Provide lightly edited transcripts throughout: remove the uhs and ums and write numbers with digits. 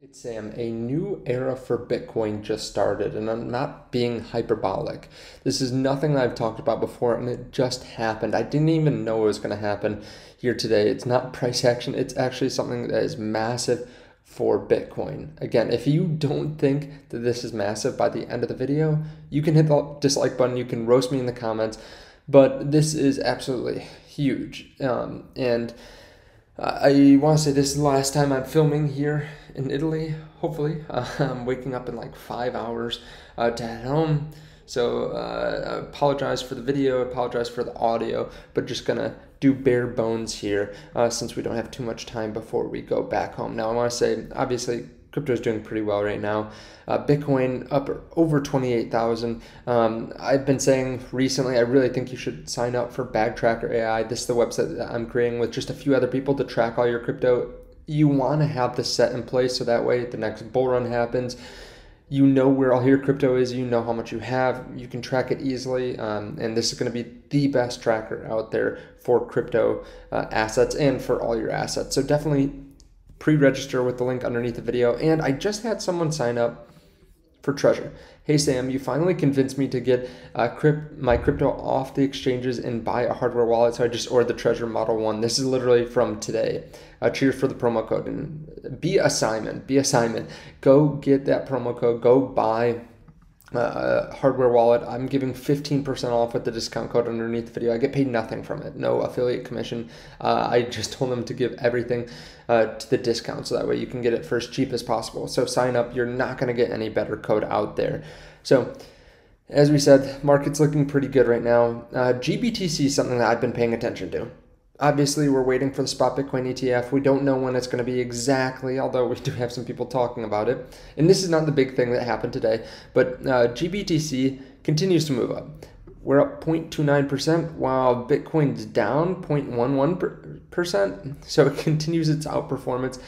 It's Sam. A new era for Bitcoin just started, and I'm not being hyperbolic. This is nothing I've talked about before, and it just happened. I didn't even know it was going to happen here today. It's not price action, it's actually something that is massive for Bitcoin. Again, if you don't think that this is massive by the end of the video, you can hit the dislike button, you can roast me in the comments, but this is absolutely huge. And I want to say this is the last time I'm filming here in Italy, hopefully. I'm waking up in like 5 hours to head home. So I apologize for the video, apologize for the audio, but just gonna do bare bones here since we don't have too much time before we go back home. Now I want to say, obviously, crypto is doing pretty well right now. Bitcoin up over 28,000. I've been saying recently, I really think you should sign up for Bag Tracker AI. This is the website that I'm creating with just a few other people to track all your crypto. You want to have this set in place so that way the next bull run happens, you know where all your crypto is, you know how much you have, you can track it easily, and this is going to be the best tracker out there for crypto assets and for all your assets. So definitely pre-register with the link underneath the video. And I just had someone sign up for Treasure. Hey Sam, you finally convinced me to get my crypto off the exchanges and buy a hardware wallet, so I just ordered the Treasure Model 1. This is literally from today. Cheers for the promo code. And be a Simon. Go get that promo code. Go buy hardware wallet. I'm giving 15% off with the discount code underneath the video. I get paid nothing from it, no affiliate commission. I just told them to give everything to the discount so that way you can get it for as cheap as possible. So sign up. You're not going to get any better code out there. So as we said, market's looking pretty good right now. GBTC is something that I've been paying attention to. Obviously, we're waiting for the spot Bitcoin ETF. We don't know when it's going to be exactly, although we do have some people talking about it. And this is not the big thing that happened today, but GBTC continues to move up. We're up 0.29%, while Bitcoin's down 0.11%. So it continues its outperformance.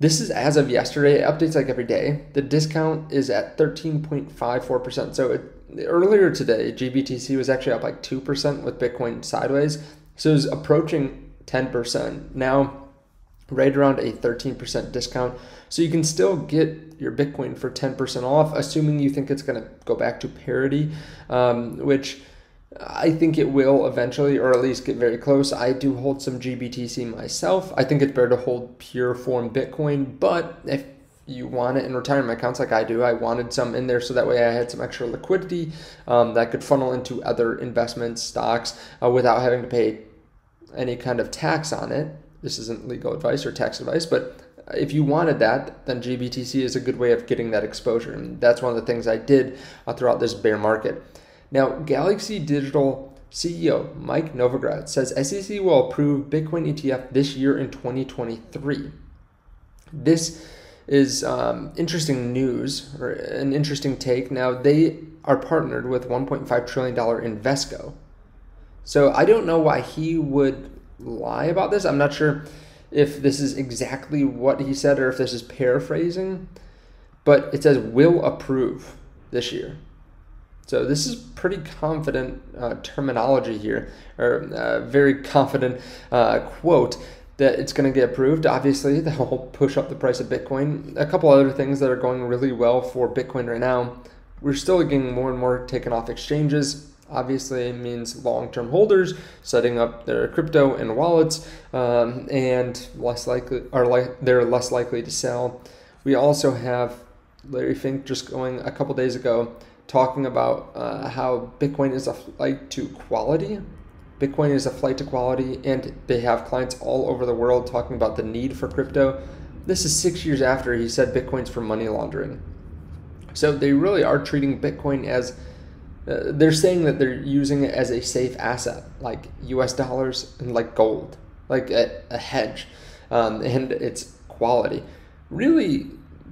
This is as of yesterday. It updates like every day. The discount is at 13.54%. So earlier today, GBTC was actually up like 2% with Bitcoin sideways. So it's approaching 10%. Now, right around a 13% discount. So you can still get your Bitcoin for 10% off, assuming you think it's going to go back to parity, which I think it will eventually, or at least get very close. I do hold some GBTC myself. I think it's better to hold pure form Bitcoin, but if you want it in retirement accounts like I do, I wanted some in there so that way I had some extra liquidity that could funnel into other investments, stocks, without having to pay any kind of tax on it. This isn't legal advice or tax advice, but if you wanted that, then GBTC is a good way of getting that exposure. And that's one of the things I did throughout this bear market. Now, Galaxy Digital CEO Mike Novogratz says SEC will approve Bitcoin ETF this year in 2023. This is interesting news, or an interesting take. Now, they are partnered with $1.5 trillion Invesco. So I don't know why he would lie about this. I'm not sure if this is exactly what he said or if this is paraphrasing, but it says will approve this year. So this is pretty confident terminology here, or very confident quote that it's going to get approved. Obviously, that will push up the price of Bitcoin. A couple other things that are going really well for Bitcoin right now. We're still getting more and more taken off exchanges. Obviously, it means long-term holders setting up their crypto in wallets, and they're less likely to sell. We also have Larry Fink just going a couple days ago talking about how Bitcoin is a flight to quality. Bitcoin is a flight to quality, and they have clients all over the world talking about the need for crypto. This is 6 years after he said Bitcoin's for money laundering. So they really are treating Bitcoin as they're saying that they're using it as a safe asset, like US dollars and like gold, like a hedge, and its quality. Really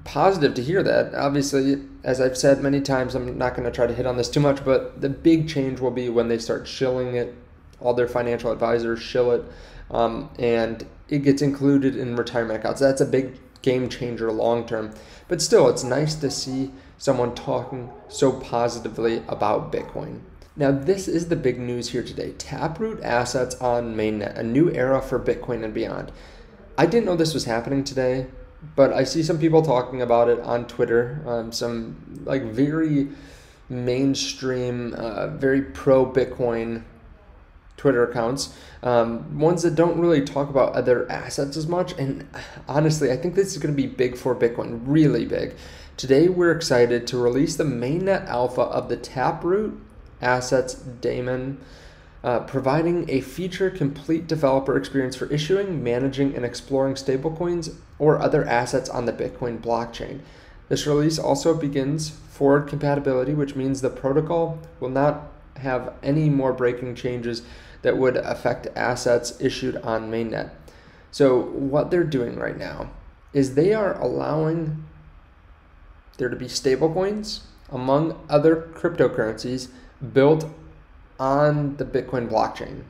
positive to hear that. Obviously, as I've said many times, I'm not going to try to hit on this too much, but the big change will be when they start shilling it, all their financial advisors shill it, and it gets included in retirement accounts. That's a big game changer long term. But still, it's nice to see someone talking so positively about Bitcoin. Now, this is the big news here today. Taproot assets on mainnet, a new era for Bitcoin and beyond. I didn't know this was happening today, but I see some people talking about it on Twitter, some like very mainstream, very pro Bitcoin Twitter accounts, ones that don't really talk about other assets as much. And honestly, I think this is going to be big for Bitcoin, really big. Today, we're excited to release the mainnet alpha of the Taproot assets daemon, providing a feature-complete developer experience for issuing, managing, and exploring stablecoins or other assets on the Bitcoin blockchain. This release also begins forward compatibility, which means the protocol will not have any more breaking changes that would affect assets issued on mainnet. So what they're doing right now is they are allowing there to be stablecoins among other cryptocurrencies built on the Bitcoin blockchain.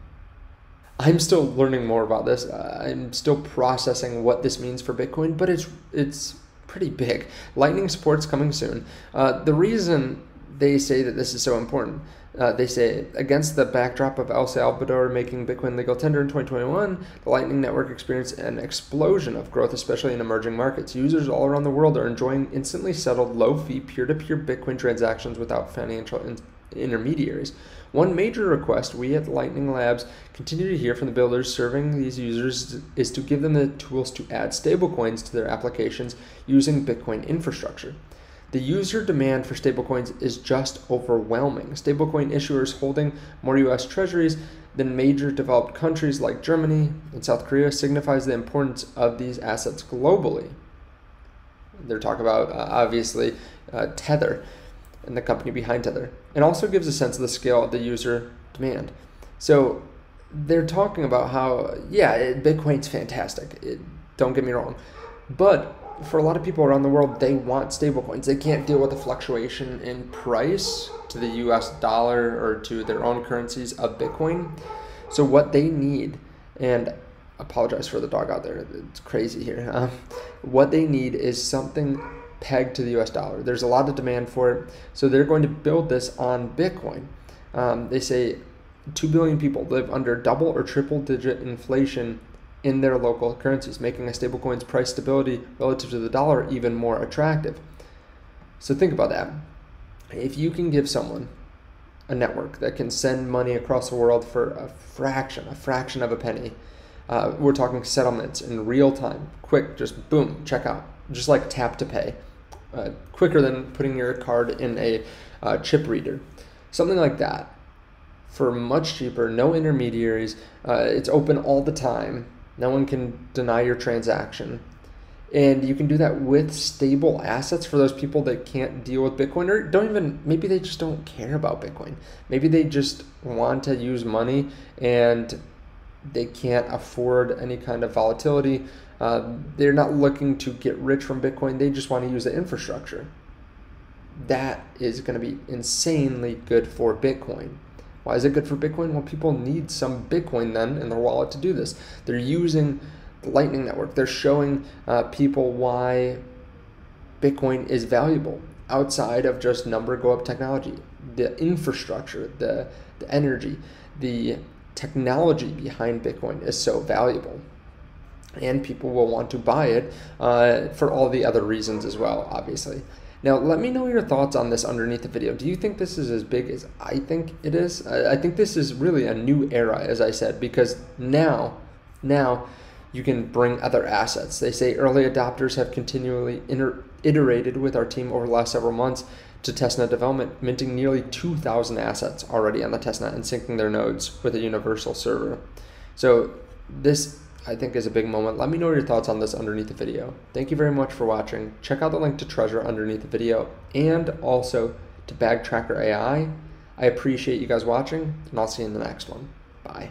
I'm still learning more about this. I'm still processing what this means for Bitcoin, but it's pretty big. Lightning support's coming soon. The reason they say that this is so important, they say, against the backdrop of El Salvador making Bitcoin legal tender in 2021, the Lightning Network experienced an explosion of growth, especially in emerging markets. Users all around the world are enjoying instantly settled, low-fee, peer-to-peer Bitcoin transactions without financial intermediaries. One major request we at Lightning Labs continue to hear from the builders serving these users is to give them the tools to add stablecoins to their applications using Bitcoin infrastructure. The user demand for stablecoins is just overwhelming. Stablecoin issuers holding more US treasuries than major developed countries like Germany and South Korea signifies the importance of these assets globally. They're talking about, obviously, Tether and the company behind Tether, and also gives a sense of the scale of the user demand. So they're talking about how, yeah, Bitcoin's fantastic. Don't get me wrong. But for a lot of people around the world, they want stablecoins. They can't deal with the fluctuation in price to the US dollar or to their own currencies of Bitcoin. So what they need, and apologize for the dog out there, it's crazy here. What they need is something pegged to the US dollar. There's a lot of demand for it. So they're going to build this on Bitcoin. They say 2 billion people live under double or triple digit inflation in their local currencies, making a stablecoin's price stability relative to the dollar even more attractive. So think about that. If you can give someone a network that can send money across the world for a fraction of a penny, we're talking settlements in real time, quick, just boom, check out, just like tap to pay, quicker than putting your card in a chip reader, something like that, for much cheaper, no intermediaries, it's open all the time. No one can deny your transaction. And you can do that with stable assets for those people that can't deal with Bitcoin, or don't even, maybe they just don't care about Bitcoin. Maybe they just want to use money and they can't afford any kind of volatility. They're not looking to get rich from Bitcoin. They just want to use the infrastructure. That is going to be insanely good for Bitcoin. Why is it good for Bitcoin? Well, people need some Bitcoin then in their wallet to do this. They're using the Lightning Network. They're showing people why Bitcoin is valuable outside of just number go up technology. The infrastructure, the energy, the technology behind Bitcoin is so valuable. And people will want to buy it for all the other reasons as well, obviously. Now, let me know your thoughts on this underneath the video. Do you think this is as big as I think it is? I think this is really a new era, as I said, because now you can bring other assets. They say early adopters have continually iterated with our team over the last several months to testnet development, minting nearly 2,000 assets already on the testnet and syncing their nodes with a universal server. So this, I think, is a big moment. Let me know your thoughts on this underneath the video. Thank you very much for watching. Check out the link to Treasure underneath the video and also to Bag Tracker AI. I appreciate you guys watching, and I'll see you in the next one. Bye.